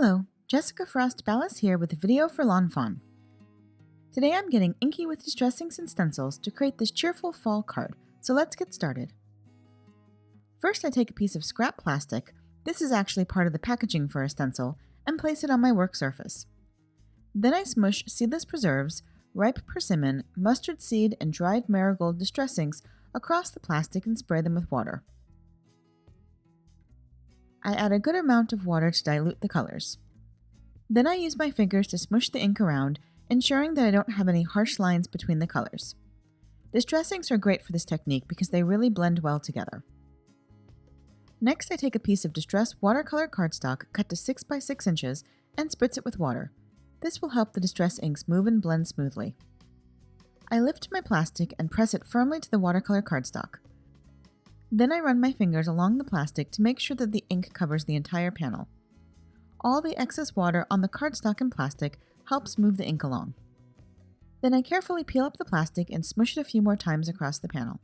Hello, Jessica Frost Ballas here with a video for lawnfawn. Today I'm getting inky with distress inks and stencils to create this cheerful fall card, so let's get started. First I take a piece of scrap plastic, this is actually part of the packaging for a stencil, and place it on my work surface. Then I smush seedless preserves, ripe persimmon, mustard seed, and dried marigold distress inks across the plastic and spray them with water. I add a good amount of water to dilute the colors. Then I use my fingers to smush the ink around, ensuring that I don't have any harsh lines between the colors. Distress inks are great for this technique because they really blend well together. Next I take a piece of distress watercolor cardstock cut to 6 by 6 inches and spritz it with water. This will help the distress inks move and blend smoothly. I lift my plastic and press it firmly to the watercolor cardstock. Then I run my fingers along the plastic to make sure that the ink covers the entire panel. All the excess water on the cardstock and plastic helps move the ink along. Then I carefully peel up the plastic and smush it a few more times across the panel.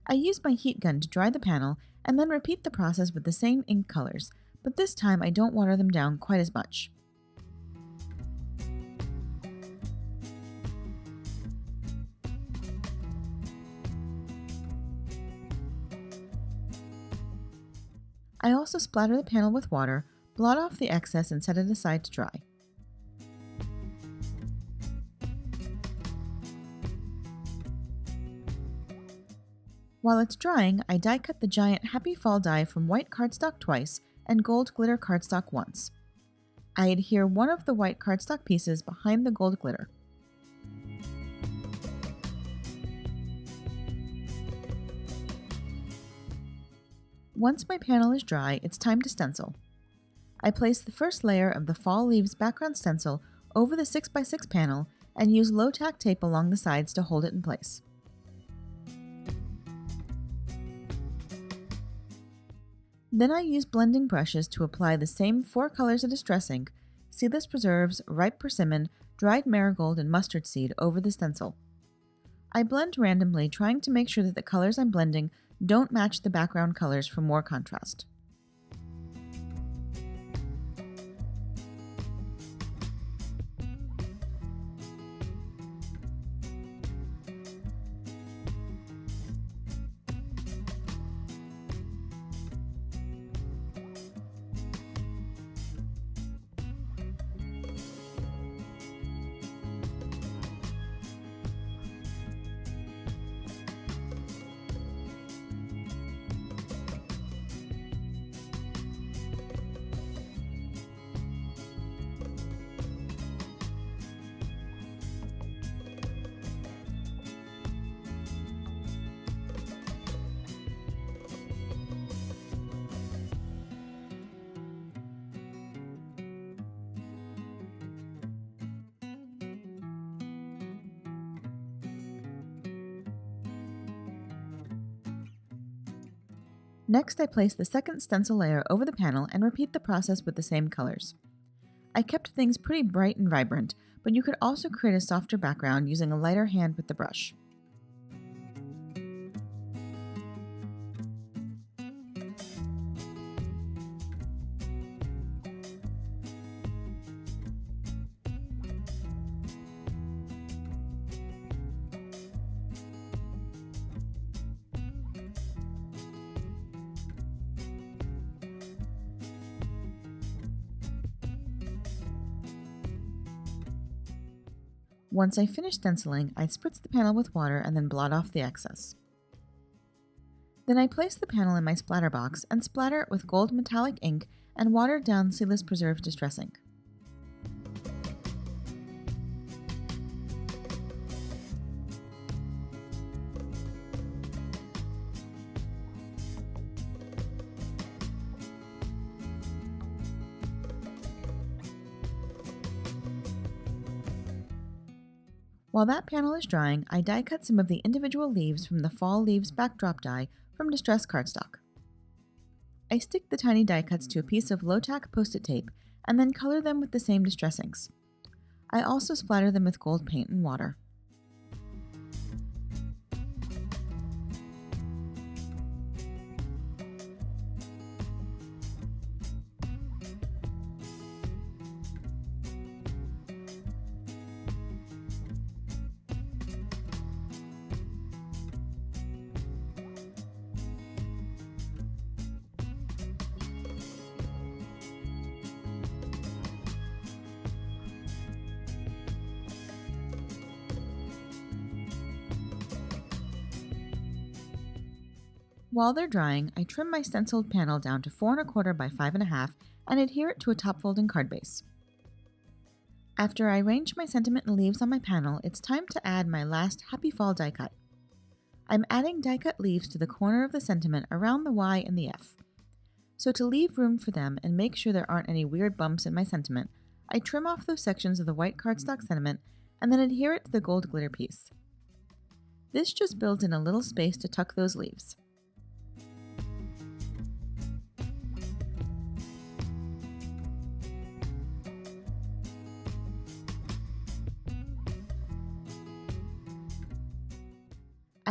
I use my heat gun to dry the panel and then repeat the process with the same ink colors, but this time I don't water them down quite as much. I also splatter the panel with water, blot off the excess and set it aside to dry. While it's drying, I die cut the giant Happy Fall die from white cardstock twice and gold glitter cardstock once. I adhere one of the white cardstock pieces behind the gold glitter. Once my panel is dry, it's time to stencil. I place the first layer of the fall leaves background stencil over the 6 by 6 panel and use low tack tape along the sides to hold it in place. Then I use blending brushes to apply the same 4 colors of distress ink, seedless preserves, ripe persimmon, dried marigold, and mustard seed over the stencil. I blend randomly, trying to make sure that the colors I'm blending don't match the background colors for more contrast. Next, I place the second stencil layer over the panel and repeat the process with the same colors. I kept things pretty bright and vibrant, but you could also create a softer background using a lighter hand with the brush. Once I finish stenciling, I spritz the panel with water and then blot off the excess. Then I place the panel in my splatter box and splatter it with gold metallic ink and watered down seedless preserved distress ink. While that panel is drying, I die cut some of the individual leaves from the fall leaves backdrop die from distress cardstock. I stick the tiny die cuts to a piece of low-tack post-it tape and then color them with the same distress inks. I also splatter them with gold paint and water. While they're drying, I trim my stenciled panel down to 4¼ by 5½ and adhere it to a top-folding card base. After I arrange my sentiment and leaves on my panel, it's time to add my last Happy Fall die cut. I'm adding die cut leaves to the corner of the sentiment around the Y and the F. So to leave room for them and make sure there aren't any weird bumps in my sentiment, I trim off those sections of the white cardstock sentiment and then adhere it to the gold glitter piece. This just builds in a little space to tuck those leaves.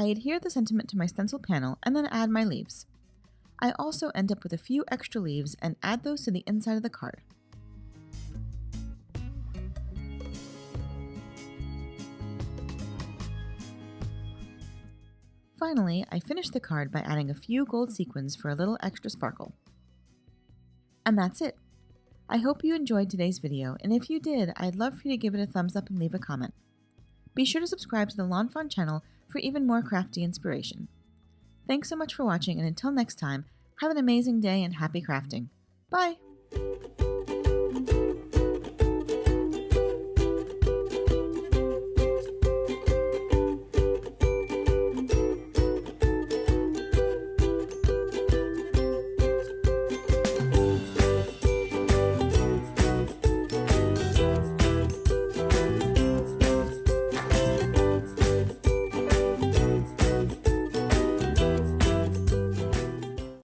I adhere the sentiment to my stencil panel and then add my leaves. I also end up with a few extra leaves and add those to the inside of the card. Finally, I finish the card by adding a few gold sequins for a little extra sparkle. And that's it. I hope you enjoyed today's video, and if you did, I'd love for you to give it a thumbs up and leave a comment. Be sure to subscribe to the Lawnfawn channel for even more crafty inspiration. Thanks so much for watching, and until next time, have an amazing day and happy crafting. Bye!